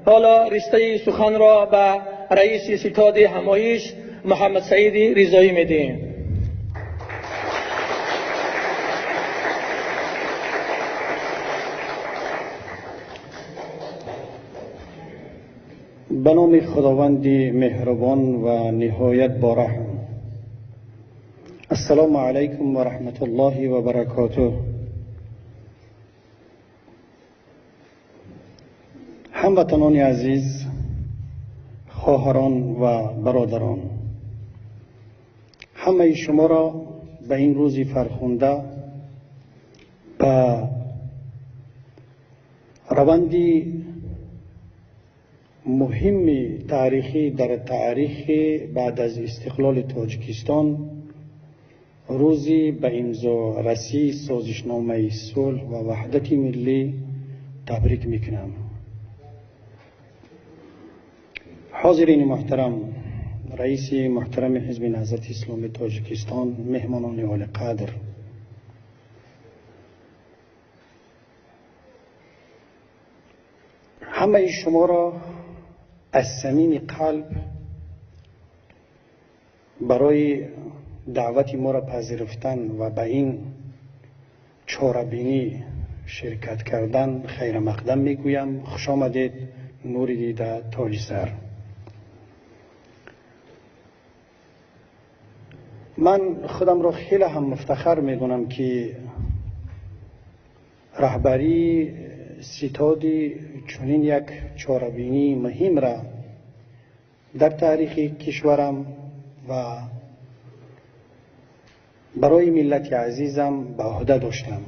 حالا رشته سخن را به رئیس ستاد همایش محمد سعید رضایی میدیم. به نام خداوند مهربان و نهایت بارحم. السلام علیکم و رحمت الله و برکاته. هموطنان عزیز، خواهران و برادران، همه شما را به این روزی فرخنده به روندی مهم تاریخی در تاریخ بعد از استقلال تاجیکستان، روزی به امضا رسی سازشنامه صلح و وحدت ملی تبریک میکنم. حاضرین محترم، رئیس محترم حزب نهضت اسلامی تاجیکستان، مهمانان عالی قدر، همه شما را از صمیم قلب برای دعوت ما را پذیرفتن و به این چاره‌بینی شرکت کردن خیر مقدم میگویم. خوش آمدید، نوری دیده تاج سر. من خودم را خیلی هم مفتخر میدونم که رهبری ستادی چنین یک چاره‌بینی مهم را در تاریخ کشورم و برای ملت عزیزم به عهده داشتم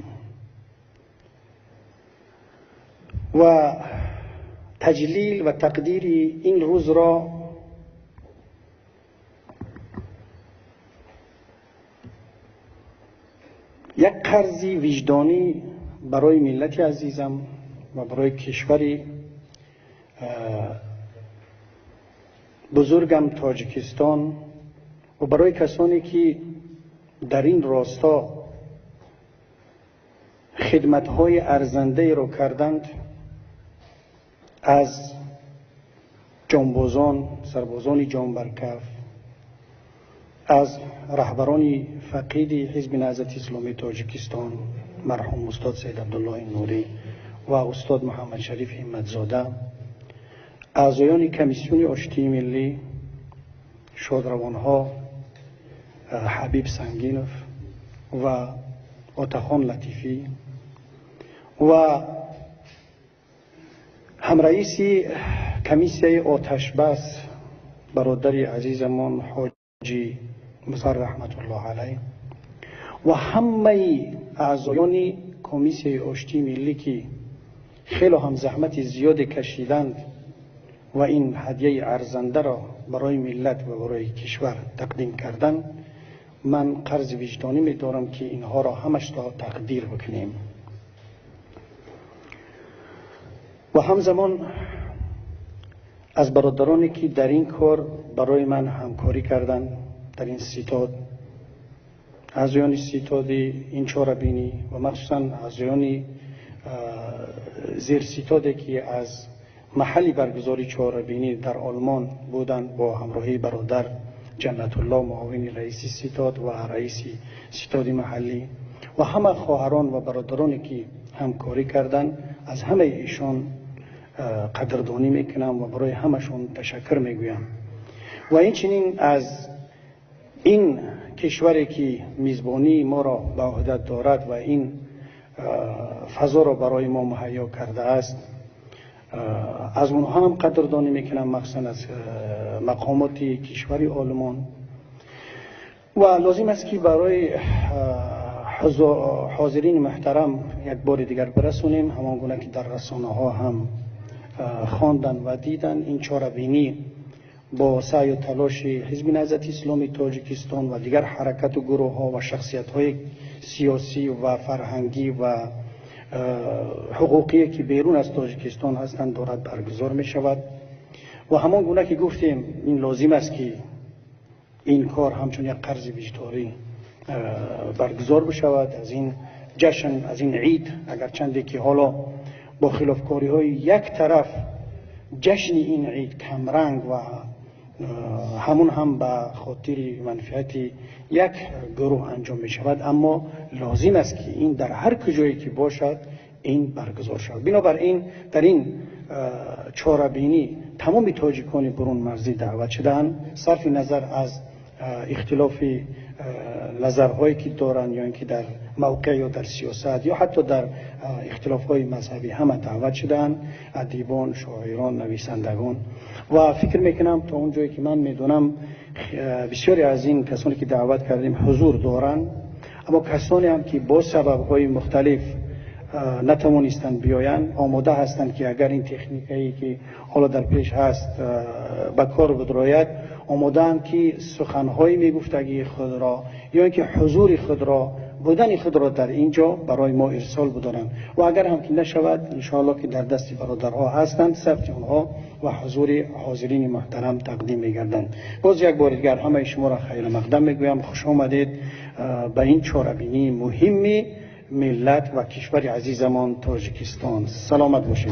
و تجلیل و تقدیر این روز را یک قرض وجدانی برای ملت عزیزم و برای کشوری بزرگم تاجیکستان و برای کسانی که در این راستا خدمت‌های ارزنده را کردند، از جانبازان، سربازان جان برکف، از رهبران فقید حزب نهضت اسلامی تاجیکستان مرحوم استاد سید عبدالله نوری و استاد محمد شریف همتزاده، اعضایان کمیسیون آشتی ملی، شادروانها حبیب سنگینوف و آتاخان لطیفی و همرئیس کمیسیه آتش بس برادر عزیزمان حاجی مظهر رحمت الله علیه و همه اعضایان کمیسیه آشتی ملی که خیلی هم زحمت زیاد کشیدند و این هدیه ارزنده را برای ملت و برای کشور تقدیم کردن، من قرض وجدانی می دارم که اینها را همش را تقدیر بکنیم. و همزمان از برادرانی که در این کار برای من همکاری کردند، در این ستاد، اعضایان ستاد این چاره‌بینی و مخصوصا اعضایان زیر ستادی که از محلی برگزاری چاره‌بینی در آلمان بودند، با همراهی برادر جنت الله معاون رئیس ستاد و رئیس ستاد محلی و همه خواهران و برادرانی که همکاری کردند، از همه ایشان قدردانی میکنم و برای همشون تشکر میگویم. و اینچنین از این کشوری که میزبانی ما را به عهده دارد و این فضا را برای ما مهیا کرده است، از اونها هم قدردانی میکنم، مخصوصا از مقامات کشوری آلمان. و لازم است که برای حاضرین محترم یک بار دیگر برسونیم، همان گونه که در رسانه ها هم خواندن و دیدن، این چاره‌بینی با سعی و تلاش حزب نهضت اسلامی تاجیکستان و دیگر حرکت و گروه ها و شخصیت های سیاسی و فرهنگی و حقوقی که بیرون از تاجیکستان هستند دارد برگزار می شود. و همان گونه که گفتیم، این لازم است که این کار همچون یک قرض وجدانی برگزار بشود. از این جشن، از این عید، اگرچند که حالا با خلافکاری های یک طرف جشن این عید کمرنگ و همون هم به خاطر منفعت یک گروه انجام می شود، اما لازم است که این در هر کجایی که باشد این برگزار شود. بنابراین در این چهاربینی تمام تاجیکان برون مرزی دعوت شدند، صرف نظر از اختلاف نظرهایی که دارند یا اینکه در موقع یا در سیاست یا حتی در اختلافهای مذهبی همه دعوت شدند، ادیبان، شاعران، نویسندگان. و فکر میکنم تا اون جایی که من میدونم بسیاری از این کسانی که دعوت کردیم حضور دارند، اما کسانی هم که با سبب‌های مختلف نتوانستند بیایند آماده هستند که اگر این تکنیکی که حالا در پیش هست به کار بدراید، آماده هم که سخنهای میگفتگی خود را یا اینکه حضور خود را، بودن خود را در اینجا برای ما ارسال بدارند و اگر هم که نشود انشاءالله که در دست برادرها هستند، ثبت آنها و حضور حاضرین محترم تقدیم می‌گردند. باز یک بار دیگر همه شما را خیر مقدم میگویم، خوش آمدید به این چهاربینی مهم ملت و کشور عزیزمان تاجیکستان. سلامت باشید.